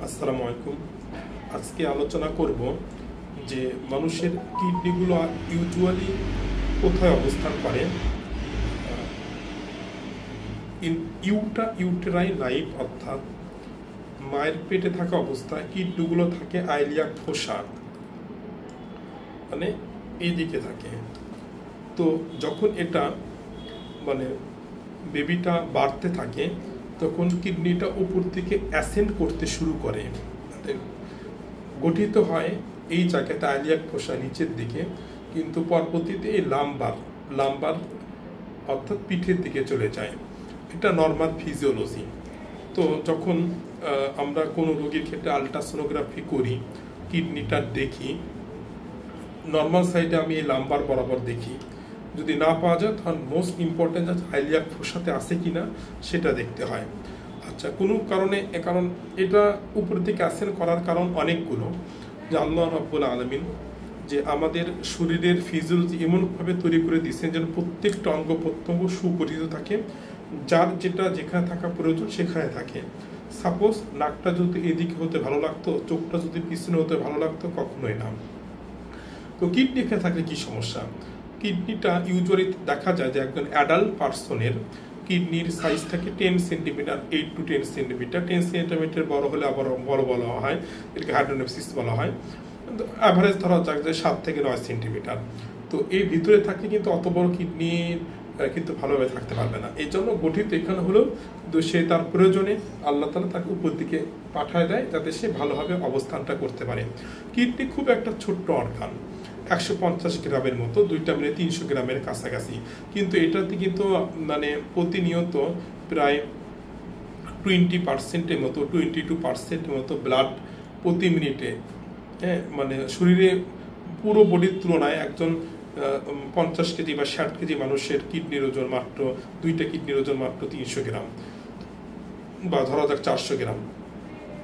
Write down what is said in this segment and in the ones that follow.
আসসালামু আলাইকুম। আজকে আলোচনা করব যে মানুষের কিডনিগুলো ইউজুয়ালি কোথায় অবস্থান করে। ইউটেরাইন লাইফ অর্থাৎ মায়ের পেটে থাকা অবস্থায় কিডনিগুলো থাকে আইলিয়াক ফোসা, মানে এই দিকে থাকে। তো যখন এটা মানে বেবিটা বাড়তে থাকে তখন কিডনিটা উপর থেকে অ্যাসেন্ড করতে শুরু করে, গঠিত হয় এই জায়গাতে আইলিয়াক ফোসা নিচের দিকে, কিন্তু পরবর্তীতে এই লাম্বার অর্থাৎ পিঠের দিকে চলে যায়। এটা নর্মাল ফিজিওলজি। তো যখন আমরা কোনো রোগীর ক্ষেত্রে আলট্রাসোনোগ্রাফি করি, কিডনিটা দেখি, নর্মাল সাইডে আমি এই লাম্বার বরাবর দেখি। যদি না পাওয়া যায় তখন মোস্ট ইম্পর্টেন্ট আছে আইলিয়াক ফোসাতে আছে কিনা সেটা দেখতে হয়। আচ্ছা, কোনো কারণে কারণ এটা উপর থেকে অ্যাসেন্ড করার কারণ অনেকগুলো, যে আল্লাহ রাব্বুল আলামিন যে আমাদের শরীরের ফিজিওলজি এমনভাবে তৈরি করে দিয়েছেন যেন প্রত্যেকটা অঙ্গ প্রত্যঙ্গ সুগঠিত থাকে, যার যেটা যেখানে থাকা প্রয়োজন সেখানে থাকে। সাপোজ নাকটা যদি এদিকে হতে ভালো লাগতো, চোখটা যদি পিছনে হতে ভালো লাগতো, কখনোই না। তো কিডনি এখানে থাকলে কি সমস্যা? কিডনিটা ইউজুয়ালি দেখা যায় যে একজন অ্যাডাল্ট পার্সনের কিডনির সাইজ থাকে 10 সেন্টিমিটার, 8 to 10 সেন্টিমিটার। 10 সেন্টিমিটার বড় হলে আবার বড় বলা হয়, এটাকে হাইড্রোনেপসিস বলা হয়। অ্যাভারেজ ধরা যাক যে 7 থেকে 9 সেন্টিমিটার। তো এই ভিতরে থাকলে কিন্তু অত বড় কিডনি কিন্তু ভালোভাবে থাকতে পারবে না। এই জন্য গঠিত এখানে হলেও সে তার প্রয়োজনে আল্লাহ তাআলা তাকে উপর দিকে পাঠায় দেয় যাতে সে ভালোভাবে অবস্থানটা করতে পারে। কিডনি খুব একটা ছোট্ট অর্গান, 150 গ্রামের মতো, 2টা মিলে 300 গ্রামের কাছাকাছি। কিন্তু এটাতে কিন্তু মানে প্রতিনিয়ত প্রায় 20% মতো, 22% মতো ব্লাড প্রতি মিনিটে, মানে শরীরে পুরো বডির তুলনায় একজন 50 কেজি বা 60 কেজি মানুষের কিডনির ওজন মাত্র, 2টা কিডনির ওজন মাত্র 300 গ্রাম বা ধরা যাক 400 গ্রাম।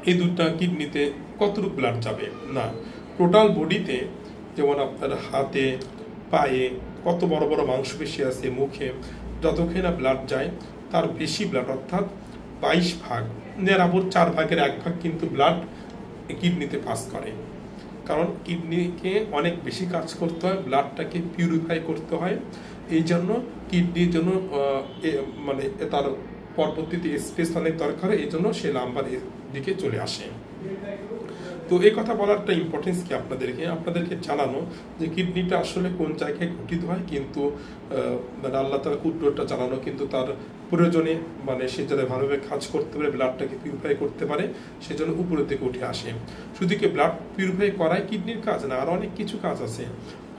এই 2টা কিডনিতে কতটুকু ব্লাড যাবে? না, টোটাল বডিতে যেমন আপনার হাতে, পায়ে কত বড় বড় মাংসপেশি আছে, মুখে, যতক্ষণ না ব্লাড যায় তার বেশি ব্লাড, অর্থাৎ 22 ভাগ, নেরাবর 4 ভাগের 1 ভাগ কিন্তু ব্লাড কিডনিতে পাস করে। কারণ কিডনিকে অনেক বেশি কাজ করতে হয়, ব্লাডটাকে পিউরিফাই করতে হয়। এই জন্য কিডনির জন্য মানে তার পরবর্তীতে স্পেস অনেক দরকার, এই জন্য সে লাম্বার দিকে চলে আসে। তো এই কথা বলারটা ইম্পর্টেন্স কি আপনাদেরকে জানানো যে কিডনিটা আসলে কোন জায়গায় গঠিত হয়, কিন্তু মানে আল্লাহ তাআলা কুদরতটা জানানো, কিন্তু তার প্রয়োজনে মানে সে যাতে ভালোভাবে কাজ করতে পারে, ব্লাডটাকে পিউরিফাই করতে পারে, সেজন্য উপরের দিকে উঠে আসে। শুধু কি ব্লাড পিউরিফাই করাই কিডনির কাজ না, আর অনেক কিছু কাজ আছে।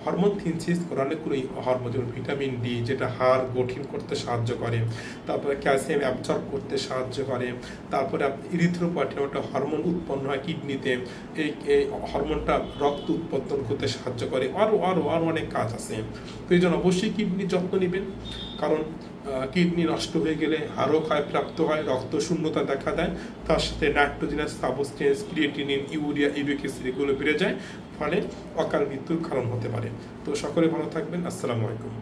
হরমোন সিনথেসিস করা, অনেকগুলো হরমোন, যেমন ভিটামিন ডি যেটা হাড় গঠন করতে সাহায্য করে, তারপরে ক্যালসিয়াম অ্যাবজর্ব করতে সাহায্য করে, তারপরে ইরিথ্রোপয়েটিন একটা হরমোন উৎপন্ন হয় কিডনিতে, এই হরমোনটা রক্ত উৎপাদন করতে সাহায্য করে। আরও অনেক কাজ আছে। তো এই জন্য অবশ্যই কিডনির যত্ন নেবেন, কারণ কিডনি নষ্ট হয়ে গেলে হাড়ও ক্ষয়প্রাপ্ত হয়, রক্ত শূন্যতা দেখা দেয়, তার সাথে nitrogenous substance, creatinine, urea, uric acid এগুলো বেড়ে যায়, ফলে অকাল মৃত্যুর কারণ হতে পারে। তো সকলে ভালো থাকবেন। আসসালামু আলাইকুম।